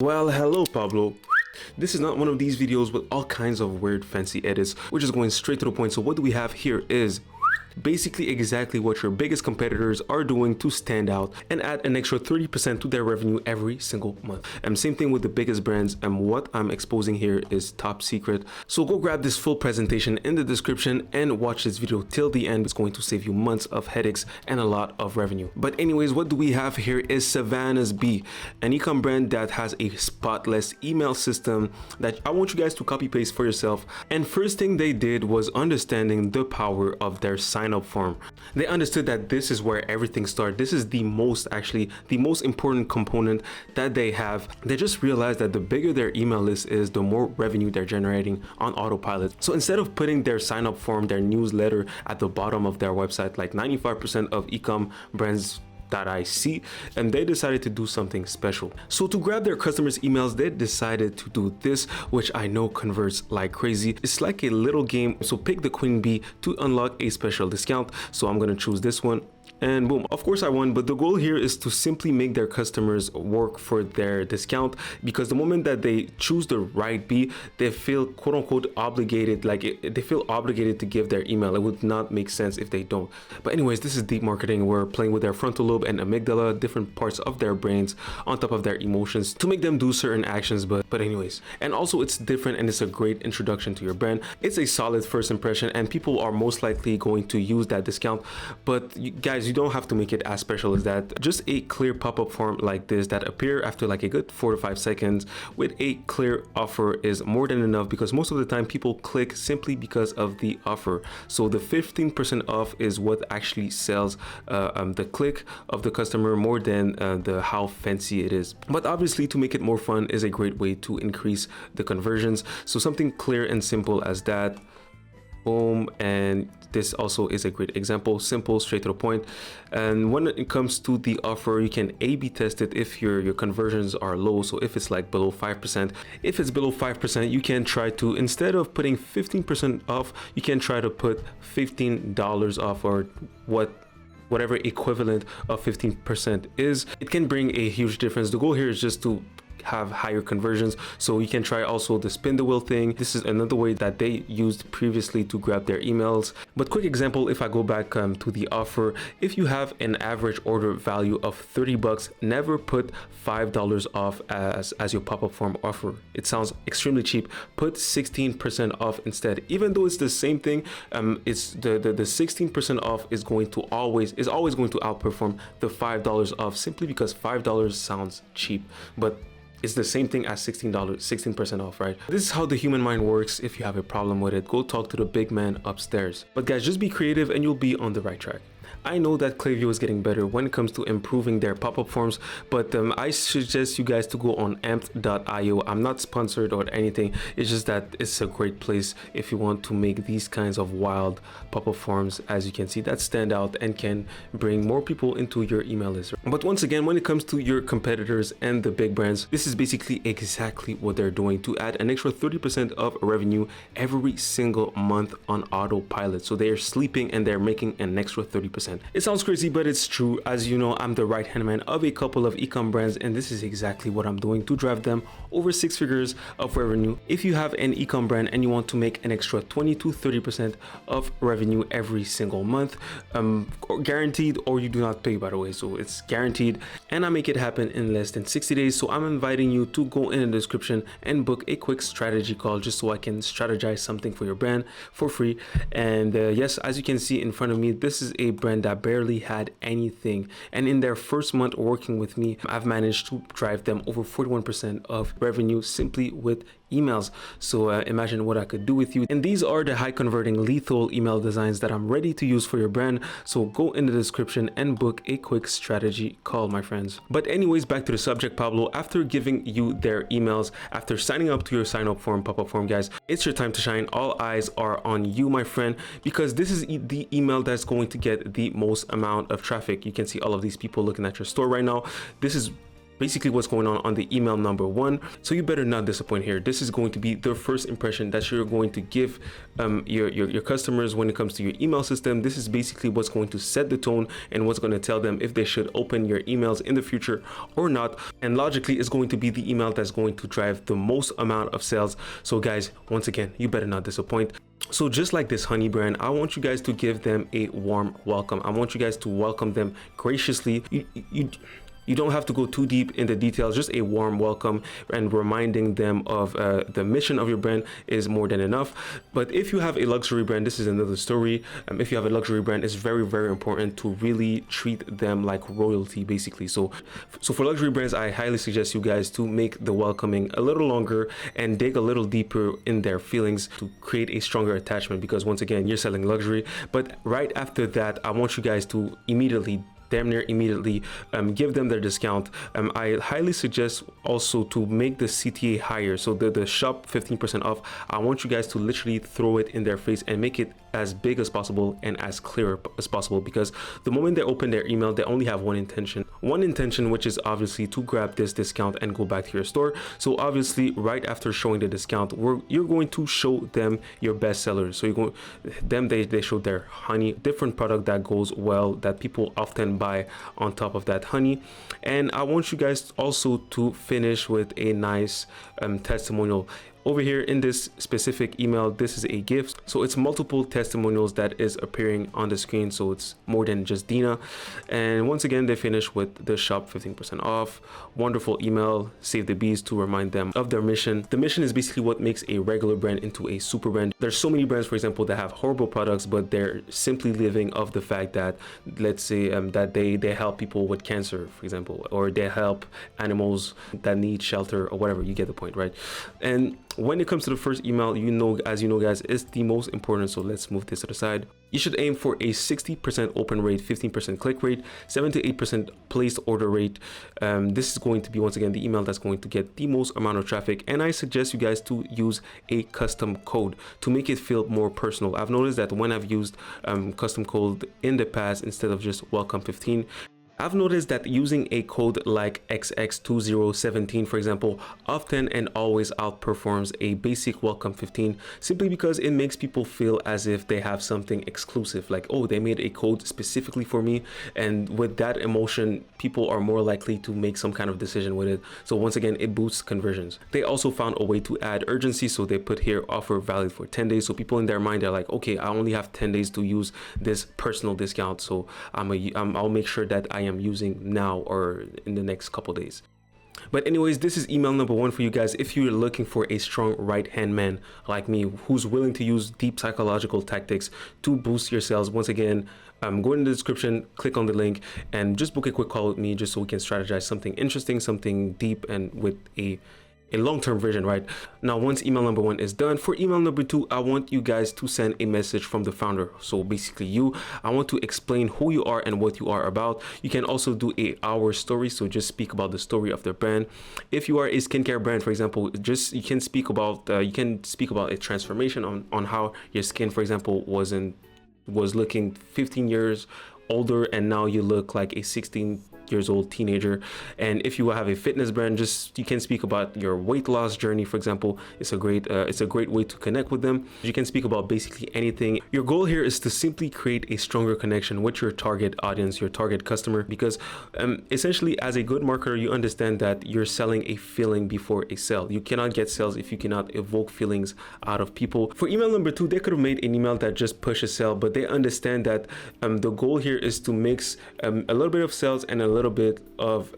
Well, hello Pablo. This is not one of these videos with all kinds of weird fancy edits. We're just going straight to the point. So what do we have here is basically exactly what your biggest competitors are doing to stand out and add an extra 30% to their revenue every single month. And same thing with the biggest brands, and what I'm exposing here is top secret. So go grab this full presentation in the description and watch this video till the end. It's going to save you months of headaches and a lot of revenue. But anyways, what do we have here is Savannah's Bee, an ecom brand that has a spotless email system that I want you guys to copy paste for yourself. And first thing they did was understanding the power of their sign up form. They understood that this is where everything starts. This is the most important component that they have. They just realized that the bigger their email list is, the more revenue they're generating on autopilot. So instead of putting their sign up form, their newsletter at the bottom of their website, like 95% of ecom brands that I see, and they decided to do something special. So to grab their customers' emails, they decided to do this, which I know converts like crazy. It's like a little game. So pick the queen bee to unlock a special discount. So I'm gonna choose this one. And boom, of course I won, but the goal here is to simply make their customers work for their discount, because the moment that they choose the right bee, they feel quote unquote obligated, they feel obligated to give their email. It would not make sense if they don't. But anyways, this is deep marketing. We're playing with their frontal lobe and amygdala, different parts of their brains on top of their emotions to make them do certain actions. But anyways, and also it's different and it's a great introduction to your brand. It's a solid first impression and people are most likely going to use that discount. But you guys, you don't have to make it as special as that. Just a clear pop-up form like this that appear after like a good 4 to 5 seconds with a clear offer is more than enough, because most of the time people click simply because of the offer. So the 15% off is what actually sells the click of the customer more than the how fancy it is. But obviously, to make it more fun is a great way to increase the conversions. So something clear and simple as that. Boom. And this also is a great example, simple, straight to the point. And when it comes to the offer, you can A/B test it if your conversions are low. So if it's like below 5%, if it's below 5%, you can try to, instead of putting 15% off, you can try to put $15 off, or whatever equivalent of 15% is. It can bring a huge difference. The goal here is just to have higher conversions. So you can try also the spin the wheel thing. This is another way that they used previously to grab their emails. But quick example, if I go back to the offer, if you have an average order value of $30, never put $5 off as your pop-up form offer. It sounds extremely cheap. Put 16% off instead. Even though it's the same thing, it's the 16% off is always going to outperform the $5 off, simply because $5 sounds cheap, but it's the same thing as $16% off, right? This is how the human mind works. If you have a problem with it, go talk to the big man upstairs. But guys, just be creative and you'll be on the right track. I know that Klaviyo is getting better when it comes to improving their pop-up forms, but I suggest you guys to go on amped.io. I'm not sponsored or anything. It's just that it's a great place if you want to make these kinds of wild pop-up forms, as you can see, that stand out and can bring more people into your email list. But once again, when it comes to your competitors and the big brands, this is basically exactly what they're doing to add an extra 30% of revenue every single month on autopilot. So they are sleeping and they're making an extra 30%. It sounds crazy, but it's true. As you know, I'm the right hand man of a couple of ecom brands, and this is exactly what I'm doing to drive them over 6 figures of revenue. If you have an ecom brand and you want to make an extra 20 to 30% of revenue every single month, guaranteed, or you do not pay, by the way, so it's guaranteed, and I make it happen in less than 60 days. So I'm inviting you to go in the description and book a quick strategy call just so I can strategize something for your brand for free. And yes, as you can see in front of me, this is a brand that barely had anything, and in their first month working with me, I've managed to drive them over 41% of revenue simply with emails. So imagine what I could do with you. And these are the high converting lethal email designs that I'm ready to use for your brand. So go in the description and book a quick strategy call, my friends. But anyways, back to the subject, Pablo. After giving you their emails, after signing up to your sign up form, pop-up form, guys, it's your time to shine. All eyes are on you, my friend, because this is the email that's going to get the most amount of traffic. You can see all of these people looking at your store right now. This is basically what's going on the email number 1. So you better not disappoint here. This is going to be the first impression that you're going to give your customers when it comes to your email system. This is basically what's going to set the tone and what's going to tell them if they should open your emails in the future or not. And logically, it's going to be the email that's going to drive the most amount of sales. So guys, once again, you better not disappoint. So just like this honey brand, I want you guys to give them a warm welcome. I want you guys to welcome them graciously. You don't have to go too deep in the details, just a warm welcome and reminding them of the mission of your brand is more than enough. But if you have a luxury brand, this is another story. If you have a luxury brand, it's very, very important to really treat them like royalty, basically. So for luxury brands, I highly suggest you guys to make the welcoming a little longer and dig a little deeper in their feelings to create a stronger attachment, because once again, you're selling luxury. But right after that, I want you guys to damn near immediately give them their discount. I highly suggest also to make the CTA higher, so the shop 15% off. I want you guys to literally throw it in their face and make it as big as possible and as clear as possible, because the moment they open their email, they only have one intention, which is obviously to grab this discount and go back to your store. So obviously right after showing the discount, you're going to show them your best sellers. So they show their honey, different product that goes well, that people often buy on top of that honey. And I want you guys also to finish with a nice testimonial. Over here in this specific email, this is a gift, so it's multiple testimonials that is appearing on the screen, so it's more than just Dina. And once again, they finish with the shop 15% off. Wonderful email, save the bees, to remind them of their mission. The mission is basically what makes a regular brand into a super brand. There's so many brands, for example, that have horrible products, but they're simply living off the fact that, let's say that they help people with cancer, for example, or they help animals that need shelter or whatever. You get the point, right? And when it comes to the first email, as you know guys, it's the most important. So let's move this to the side. You should aim for a 60% open rate, 15% click rate, 7 to 8% placed order rate. This is going to be, once again, the email that's going to get the most amount of traffic. And I suggest you guys to use a custom code to make it feel more personal. I've noticed that when I've used custom code in the past instead of just welcome 15, I've noticed that using a code like XX2017, for example, often and always outperforms a basic welcome 15, simply because it makes people feel as if they have something exclusive, like, oh, they made a code specifically for me. And with that emotion, people are more likely to make some kind of decision with it. So once again, it boosts conversions. They also found a way to add urgency, so they put here offer valid for 10 days. So people in their mind are like, okay, I only have 10 days to use this personal discount, so I'll make sure that I am using now or in the next couple days. But anyways, this is email number 1 for you guys. If you're looking for a strong right-hand man like me, who's willing to use deep psychological tactics to boost your sales, once again, go in the description, click on the link, and just book a quick call with me, just so we can strategize something interesting, something deep, and with a long-term vision. Right now, once email number 1 is done, for email number 2, I want you guys to send a message from the founder. So basically I want to explain who you are and what you are about. You can also do our story, so just speak about the story of the brand. If you are a skincare brand, for example, you can speak about a transformation on how your skin, for example, was looking 15 years older and now you look like a 16 years old teenager. And if you have a fitness brand, you can speak about your weight loss journey, for example. It's a great way to connect with them. You can speak about basically anything. Your goal here is to simply create a stronger connection with your target audience, your target customer, because essentially, as a good marketer, you understand that you're selling a feeling before a sale. You cannot get sales if you cannot evoke feelings out of people. For email number 2, they could have made an email that just pushes sale, but they understand that the goal here is to mix a little bit of sales and a little bit of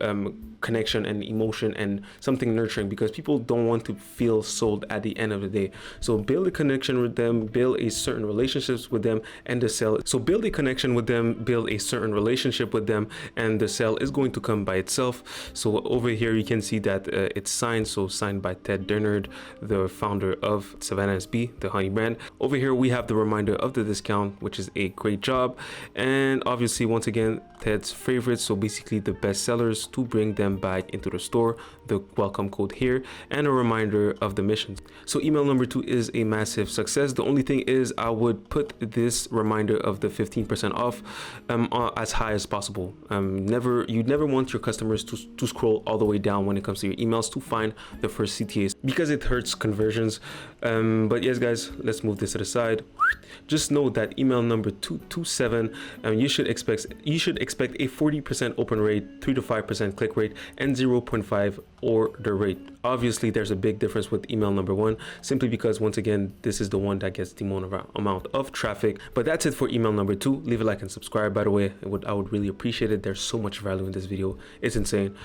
connection and emotion and something nurturing, because people don't want to feel sold at the end of the day. So build a connection with them, build a certain relationships with them, and the sale. So build a connection with them, build a certain relationship with them, and the sale is going to come by itself. So over here you can see that it's signed, so signed by Ted Dernard, the founder of Savannah SB, the honey brand. Over here we have the reminder of the discount, which is a great job. And obviously, once again, Ted's favorite, so basically basically the best sellers to bring them back into the store, the welcome code here, and a reminder of the mission. So email number 2 is a massive success. The only thing is I would put this reminder of the 15% off as high as possible. You'd never want your customers to scroll all the way down when it comes to your emails to find the first CTAs, because it hurts conversions. But yes guys, let's move this to the side. Just know that email number 227, you should expect a 40% open rate, 3 to 5% click rate, and 0.5 order rate. Obviously there's a big difference with email number 1, simply because once again this is the one that gets the most amount of traffic. But that's it for email number 2. Leave a like and subscribe, by the way. I would really appreciate it. There's so much value in this video, it's insane.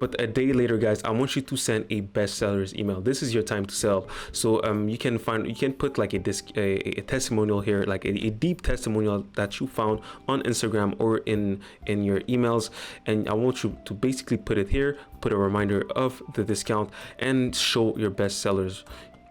But a day later guys, I want you to send a bestsellers email. This is your time to sell. So you can put like a testimonial here, like a deep testimonial that you found on Instagram or in your emails, and I want you to basically put it here, put a reminder of the discount, and show your bestsellers.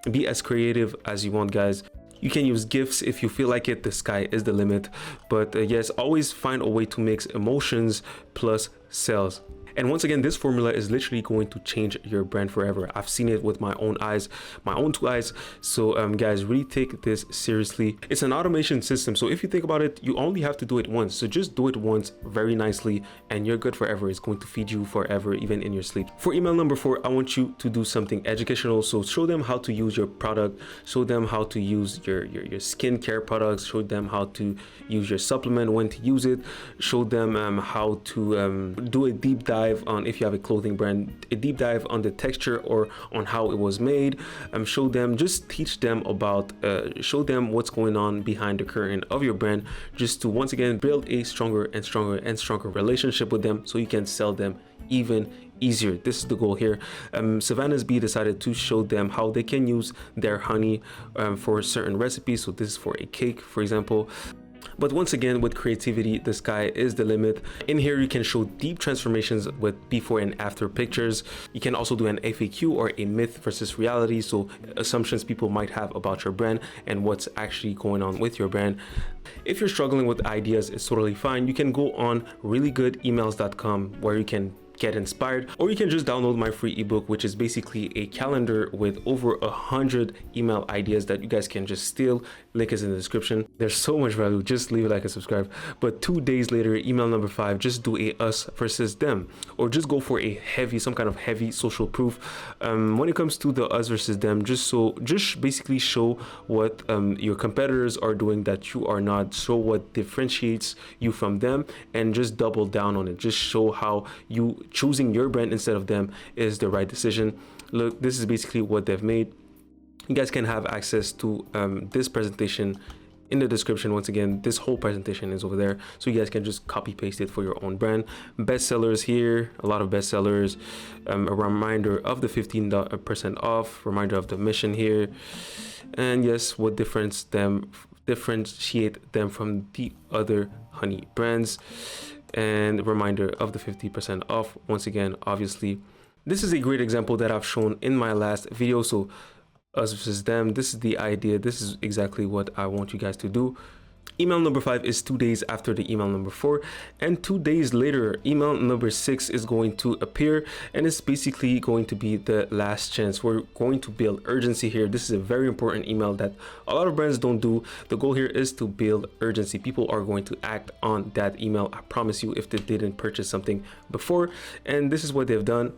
Be as creative as you want guys. You can use GIFs if you feel like it. The sky is the limit. But yes, always find a way to mix emotions plus sales. And once again, this formula is literally going to change your brand forever. I've seen it with my own eyes, my own 2 eyes. So guys, really take this seriously. It's an automation system. So if you think about it, you only have to do it once. So just do it once very nicely and you're good forever. It's going to feed you forever, even in your sleep. For email number 4, I want you to do something educational. So show them how to use your product, show them how to use your skincare products, show them how to use your supplement, when to use it, show them how to do a deep dive on, if you have a clothing brand, a deep dive on the texture or on how it was made. Show them, just teach them about, show them what's going on behind the curtain of your brand, just to once again build a stronger and stronger and stronger relationship with them so you can sell them even easier. This is the goal here. Savannah's Bee decided to show them how they can use their honey for certain recipes. So this is for a cake, for example. But once again, with creativity, the sky is the limit. In here, you can show deep transformations with before and after pictures. You can also do an FAQ or a myth versus reality. So assumptions people might have about your brand and what's actually going on with your brand. If you're struggling with ideas, it's totally fine. You can go on reallygoodemails.com where you can get inspired, or you can just download my free ebook, which is basically a calendar with over 100 email ideas that you guys can just steal. Link is in the description. There's so much value. Just leave a like and subscribe. But 2 days later, email number 5, just do a us versus them, or just go for a some kind of heavy social proof. When it comes to the us versus them, just basically show what your competitors are doing that you are not, show what differentiates you from them, and just double down on it. Just show how you choosing your brand instead of them is the right decision. Look, this is basically what they've made. You guys can have access to this presentation in the description. Once again, this whole presentation is over there, so you guys can just copy paste it for your own brand. Bestsellers here, a lot of bestsellers, a reminder of the 15% off, reminder of the mission here, and yes, what differentiate them from the other honey brands, and reminder of the 50% off. Once again, obviously this is a great example that I've shown in my last video. So us versus them, this is the idea. This is exactly what I want you guys to do. Email number 5 is 2 days after the email number 4, and 2 days later, email number 6 is going to appear, and it's basically going to be the last chance. We're going to build urgency here. This is a very important email that a lot of brands don't do. The goal here is to build urgency. People are going to act on that email, I promise you, if they didn't purchase something before, and this is what they've done.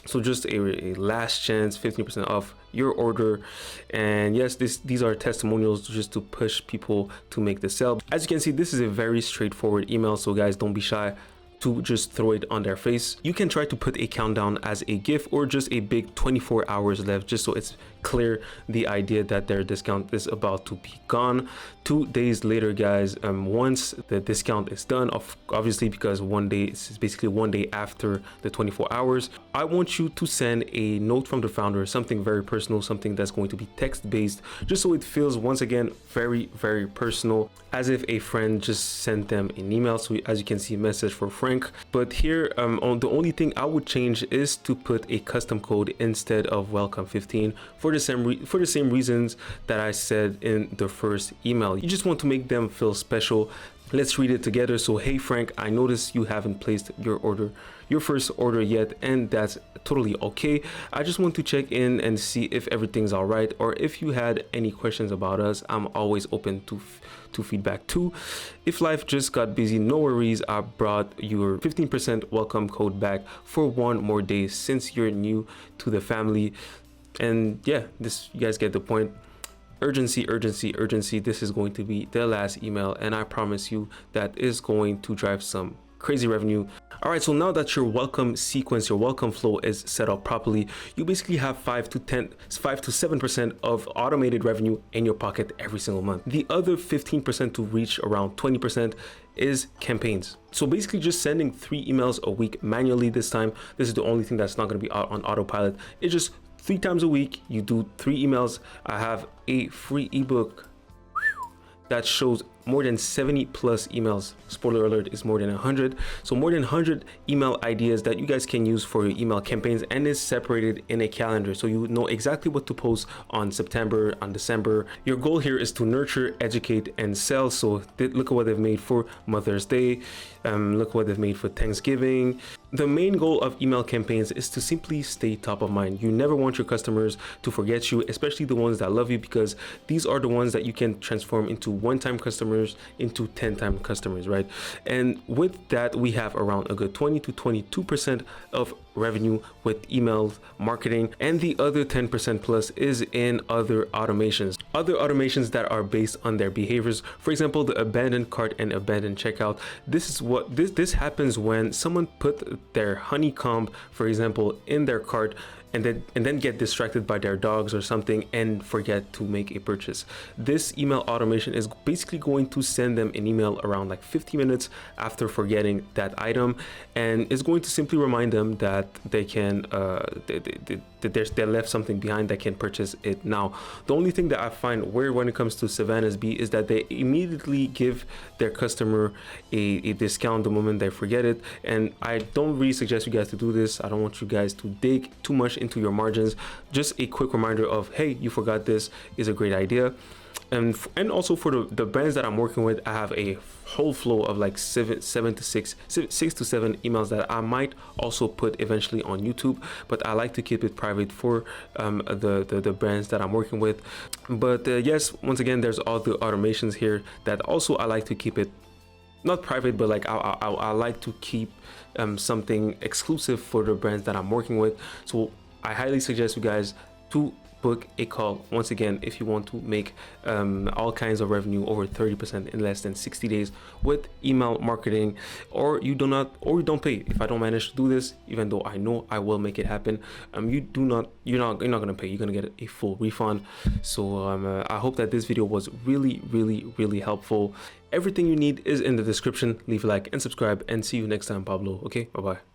So just a last chance, 15% off your order. And yes, these are testimonials just to push people to make the sale. As you can see, this is a very straightforward email, so guys, don't be shy to just throw it on their face. You can try to put a countdown as a GIF, or just a big 24 hours left, just so it's clear the idea that their discount is about to be gone. 2 days later, guys, once the discount is done, obviously because 1 day is basically 1 day after the 24 hours, I want you to send a note from the founder, something very personal, something that's going to be text based, just so it feels, once again, very, very personal, as if a friend just sent them an email. So as you can see, message for Frank. But here, the only thing I would change is to put a custom code instead of welcome 15 for the same reasons that I said in the first email. You just want to make them feel special. Let's read it together. So, hey Frank, I noticed you haven't placed your first order yet, and that's totally okay. I just want to check in and see if everything's all right, or if you had any questions about us. I'm always open to feedback too. If life just got busy, no worries. I brought your 15% welcome code back for one more day since you're new to the family. And yeah, you guys get the point. Urgency, urgency, urgency. This is going to be the last email, and I promise you that is going to drive some crazy revenue. All right, so now that your welcome sequence, your welcome flow is set up properly, you basically have 5 to 7% of automated revenue in your pocket every single month. The other 15% to reach around 20% is campaigns. So basically just sending 3 emails a week manually this time. This is the only thing that's not going to be on autopilot. It's just 3 times a week, you do 3 emails. I have a free ebook that shows more than 70 plus emails. Spoiler alert, is more than 100. So more than 100 email ideas that you guys can use for your email campaigns, and is separated in a calendar. So you know exactly what to post on September, on December. Your goal here is to nurture, educate, and sell. So look at what they've made for Mother's Day. Look what they've made for Thanksgiving. The main goal of email campaigns is to simply stay top of mind. You never want your customers to forget you, especially the ones that love you, because these are the ones that you can transform into one-time customers, into 10-time customers, right? And with that, we have around a good 20 to 22% of revenue with email marketing, and the other 10% plus is in other automations that are based on their behaviors. For example, the abandoned cart and abandoned checkout. This happens when someone put their honeycomb, for example, in their cart, and then get distracted by their dogs or something and forget to make a purchase. This email automation is basically going to send them an email around like 50 minutes after forgetting that item, and it's going to simply remind them that they can they left something behind, that can purchase it now. The only thing that I find weird when it comes to Savannah's Bee is that they immediately give their customer a discount the moment they forget it, and I don't really suggest you guys to do this. I don't want you guys to dig too much into your margins. Just a quick reminder of, hey, you forgot this, is a great idea. And also for the brands that I'm working with, I have a whole flow of like 6 to 7 emails that I might also put eventually on YouTube, but I like to keep it private for the brands that I'm working with. But yes, once again, there's all the automations here that also I like to keep it not private, but like I like to keep something exclusive for the brands that I'm working with. So I highly suggest you guys to book a call once again if you want to make all kinds of revenue over 30% in less than 60 days with email marketing, or you don't pay. If I don't manage to do this, even though I know I will make it happen, you're not gonna pay. You're gonna get a full refund. So I hope that this video was really helpful. Everything you need is in the description. Leave a like and subscribe, and see you next time, Pablo. Okay, bye bye.